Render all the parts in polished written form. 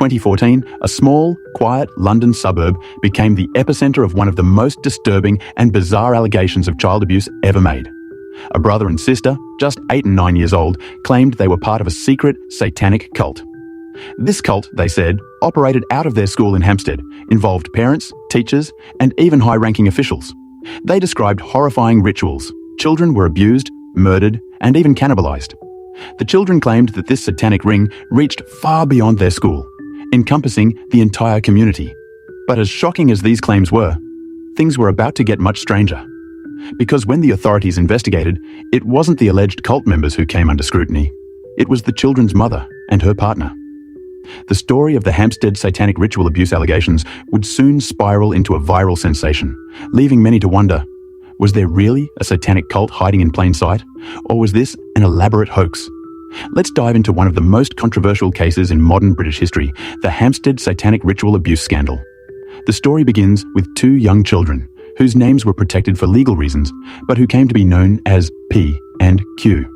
2014, a small, quiet London suburb became the epicenter of one of the most disturbing and bizarre allegations of child abuse ever made. A brother and sister, just 8 and 9 years old, claimed they were part of a secret satanic cult. This cult, they said, operated out of their school in Hamstead, involved parents, teachers, and even high-ranking officials. They described horrifying rituals. Children were abused, murdered, and even cannibalized. The children claimed that this satanic ring reached far beyond their school, encompassing the entire community. But as shocking as these claims were, things were about to get much stranger. Because when the authorities investigated, it wasn't the alleged cult members who came under scrutiny. It was the children's mother and her partner. The story of the Hamstead Satanic Ritual Abuse allegations would soon spiral into a viral sensation, leaving many to wonder, was there really a satanic cult hiding in plain sight, or was this an elaborate hoax? Let's dive into one of the most controversial cases in modern British history, the Hamstead Satanic Ritual Abuse scandal. The story begins with 2 young children, whose names were protected for legal reasons, but who came to be known as P and Q.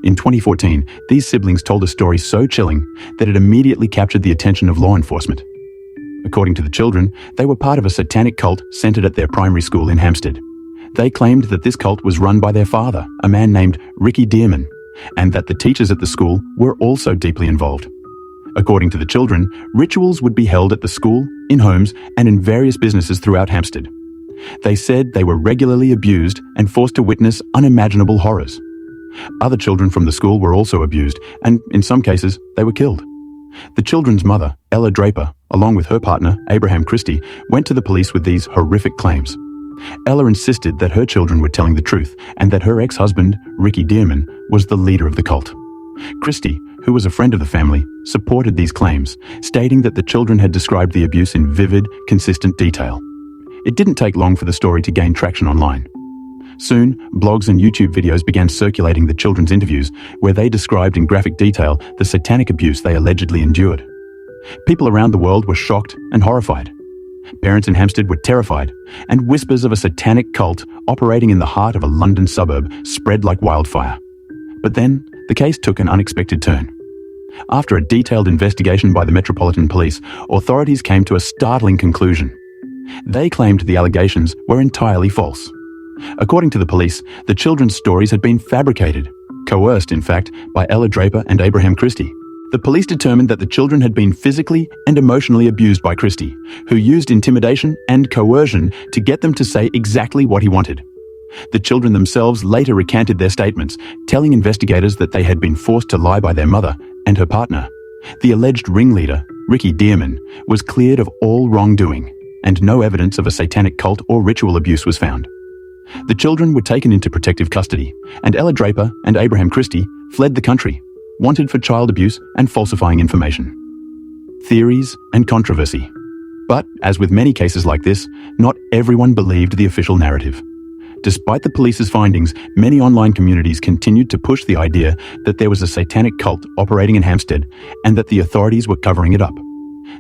In 2014, these siblings told a story so chilling that it immediately captured the attention of law enforcement. According to the children, they were part of a satanic cult centered at their primary school in Hamstead. They claimed that this cult was run by their father, a man named Ricky Dearman, and that the teachers at the school were also deeply involved. According to the children, rituals would be held at the school, in homes, and in various businesses throughout Hamstead. They said they were regularly abused and forced to witness unimaginable horrors. Other children from the school were also abused, and in some cases, they were killed. The children's mother, Ella Draper, along with her partner, Abraham Christie, went to the police with these horrific claims. Ella insisted that her children were telling the truth and that her ex-husband, Ricky Dearman, was the leader of the cult. Christie, who was a friend of the family, supported these claims, stating that the children had described the abuse in vivid, consistent detail. It didn't take long for the story to gain traction online. Soon, blogs and YouTube videos began circulating the children's interviews, where they described in graphic detail the satanic abuse they allegedly endured. People around the world were shocked and horrified. Parents in Hamstead were terrified, and whispers of a satanic cult operating in the heart of a London suburb spread like wildfire. But then, the case took an unexpected turn. After a detailed investigation by the Metropolitan Police, authorities came to a startling conclusion. They claimed the allegations were entirely false. According to the police, the children's stories had been fabricated, coerced, in fact, by Ella Draper and Abraham Christie. The police determined that the children had been physically and emotionally abused by Christie, who used intimidation and coercion to get them to say exactly what he wanted. The children themselves later recanted their statements, telling investigators that they had been forced to lie by their mother and her partner. The alleged ringleader, Ricky Dearman, was cleared of all wrongdoing, and no evidence of a satanic cult or ritual abuse was found. The children were taken into protective custody, and Ella Draper and Abraham Christie fled the country, wanted for child abuse and falsifying information. Theories and controversy. But, as with many cases like this, not everyone believed the official narrative. Despite the police's findings, many online communities continued to push the idea that there was a satanic cult operating in Hamstead and that the authorities were covering it up.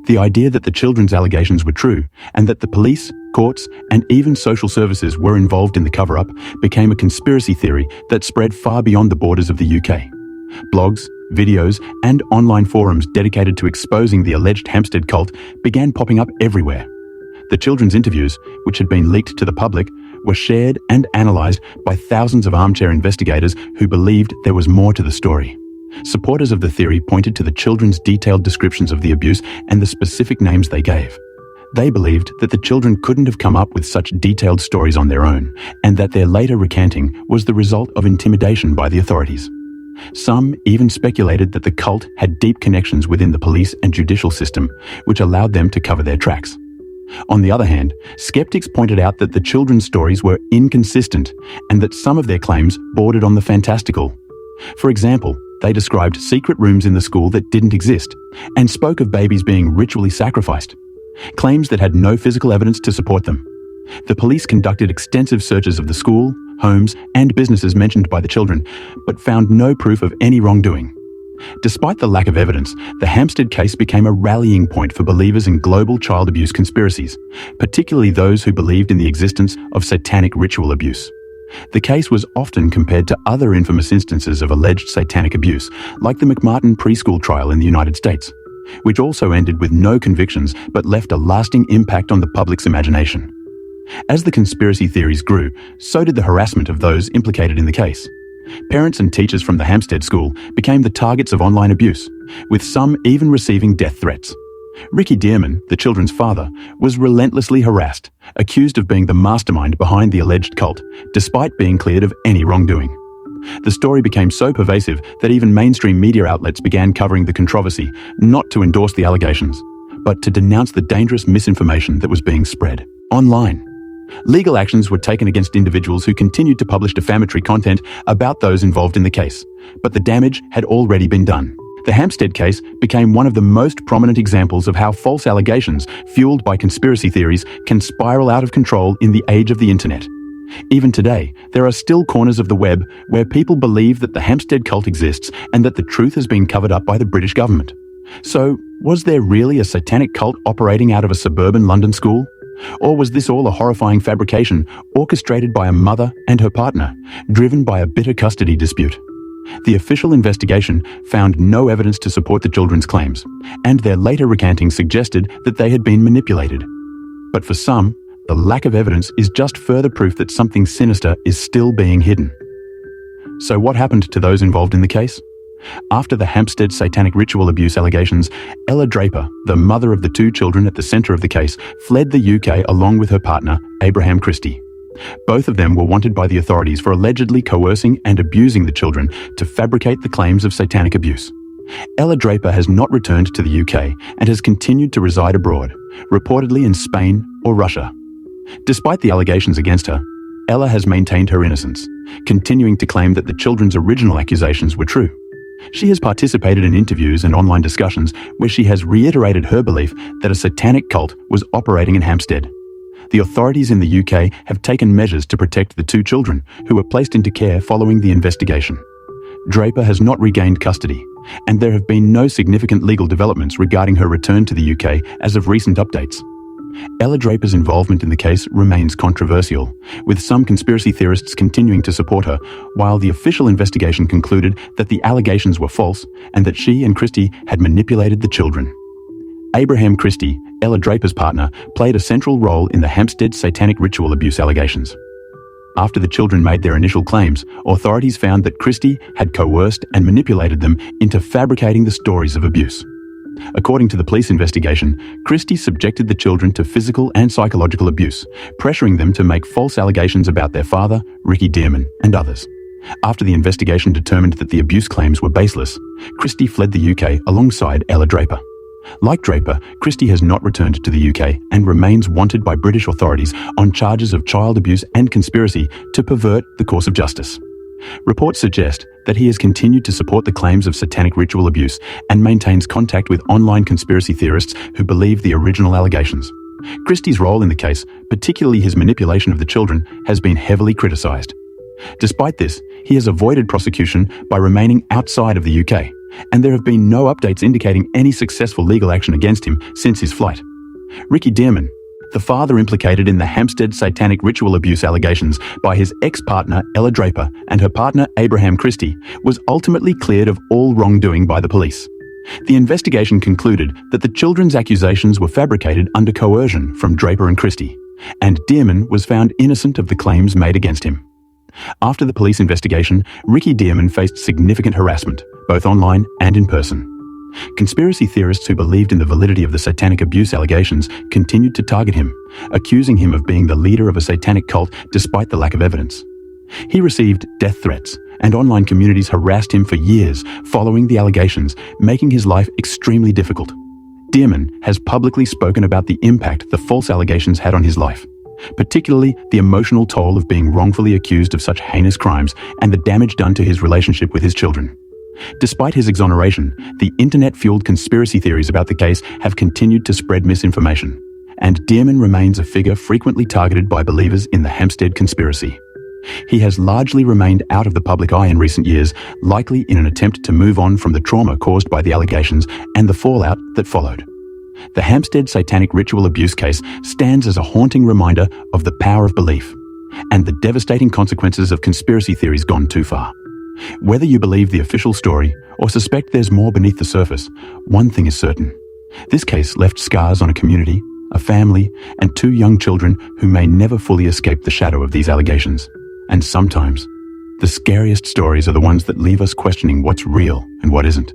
The idea that the children's allegations were true and that the police, courts, and even social services were involved in the cover-up became a conspiracy theory that spread far beyond the borders of the UK. Blogs, videos, and online forums dedicated to exposing the alleged Hamstead cult began popping up everywhere. The children's interviews, which had been leaked to the public, were shared and analysed by thousands of armchair investigators who believed there was more to the story. Supporters of the theory pointed to the children's detailed descriptions of the abuse and the specific names they gave. They believed that the children couldn't have come up with such detailed stories on their own, and that their later recanting was the result of intimidation by the authorities. Some even speculated that the cult had deep connections within the police and judicial system, which allowed them to cover their tracks. On the other hand, skeptics pointed out that the children's stories were inconsistent and that some of their claims bordered on the fantastical. For example, they described secret rooms in the school that didn't exist and spoke of babies being ritually sacrificed, claims that had no physical evidence to support them. The police conducted extensive searches of the school, homes, and businesses mentioned by the children, but found no proof of any wrongdoing. Despite the lack of evidence, the Hamstead case became a rallying point for believers in global child abuse conspiracies, particularly those who believed in the existence of satanic ritual abuse. The case was often compared to other infamous instances of alleged satanic abuse, like the McMartin preschool trial in the United States. which also ended with no convictions but left a lasting impact on the public's imagination. As the conspiracy theories grew, so did the harassment of those implicated in the case. Parents and teachers from the Hamstead school became the targets of online abuse, with some even receiving death threats. Ricky Dearman, the children's father, was relentlessly harassed, accused of being the mastermind behind the alleged cult, despite being cleared of any wrongdoing. The story became so pervasive that even mainstream media outlets began covering the controversy, not to endorse the allegations, but to denounce the dangerous misinformation that was being spread online. Legal actions were taken against individuals who continued to publish defamatory content about those involved in the case, but the damage had already been done. The Hamstead case became one of the most prominent examples of how false allegations, fueled by conspiracy theories, can spiral out of control in the age of the internet. Even today, there are still corners of the web where people believe that the Hamstead cult exists and that the truth has been covered up by the British government. So, was there really a satanic cult operating out of a suburban London school? Or was this all a horrifying fabrication orchestrated by a mother and her partner, driven by a bitter custody dispute? The official investigation found no evidence to support the children's claims, and their later recanting suggested that they had been manipulated. But for some, the lack of evidence is just further proof that something sinister is still being hidden. So what happened to those involved in the case? After the Hamstead Satanic Ritual Abuse allegations, Ella Draper, the mother of the two children at the centre of the case, fled the UK along with her partner, Abraham Christie. Both of them were wanted by the authorities for allegedly coercing and abusing the children to fabricate the claims of satanic abuse. Ella Draper has not returned to the UK and has continued to reside abroad, reportedly in Spain or Russia. Despite the allegations against her, Ella has maintained her innocence, continuing to claim that the children's original accusations were true. She has participated in interviews and online discussions where she has reiterated her belief that a satanic cult was operating in Hamstead. The authorities in the UK have taken measures to protect the two children who were placed into care following the investigation. Draper has not regained custody, and there have been no significant legal developments regarding her return to the UK as of recent updates. Ella Draper's involvement in the case remains controversial, with some conspiracy theorists continuing to support her, while the official investigation concluded that the allegations were false and that she and Christie had manipulated the children. Abraham Christie, Ella Draper's partner, played a central role in the Hamstead Satanic Ritual Abuse allegations. After the children made their initial claims, authorities found that Christie had coerced and manipulated them into fabricating the stories of abuse. According to the police investigation, Christie subjected the children to physical and psychological abuse, pressuring them to make false allegations about their father, Ricky Dearman, and others. After the investigation determined that the abuse claims were baseless, Christie fled the UK alongside Ella Draper. Like Draper, Christie has not returned to the UK and remains wanted by British authorities on charges of child abuse and conspiracy to pervert the course of justice. Reports suggest that he has continued to support the claims of satanic ritual abuse and maintains contact with online conspiracy theorists who believe the original allegations. Christie's role in the case, particularly his manipulation of the children, has been heavily criticised. Despite this, he has avoided prosecution by remaining outside of the UK, and there have been no updates indicating any successful legal action against him since his flight. Ricky Dearman, the father implicated in the Hamstead Satanic Ritual Abuse allegations by his ex-partner Ella Draper and her partner Abraham Christie, was ultimately cleared of all wrongdoing by the police. The investigation concluded that the children's accusations were fabricated under coercion from Draper and Christie, and Dearman was found innocent of the claims made against him. After the police investigation, Ricky Dearman faced significant harassment, both online and in person. Conspiracy theorists who believed in the validity of the satanic abuse allegations continued to target him, accusing him of being the leader of a satanic cult despite the lack of evidence. He received death threats, and online communities harassed him for years following the allegations, making his life extremely difficult. Dearman has publicly spoken about the impact the false allegations had on his life, particularly the emotional toll of being wrongfully accused of such heinous crimes and the damage done to his relationship with his children. Despite his exoneration, the internet-fueled conspiracy theories about the case have continued to spread misinformation, and Dearman remains a figure frequently targeted by believers in the Hamstead conspiracy. He has largely remained out of the public eye in recent years, likely in an attempt to move on from the trauma caused by the allegations and the fallout that followed. The Hamstead Satanic Ritual Abuse case stands as a haunting reminder of the power of belief and the devastating consequences of conspiracy theories gone too far. Whether you believe the official story or suspect there's more beneath the surface, one thing is certain. This case left scars on a community, a family, and 2 young children who may never fully escape the shadow of these allegations. And sometimes, the scariest stories are the ones that leave us questioning what's real and what isn't.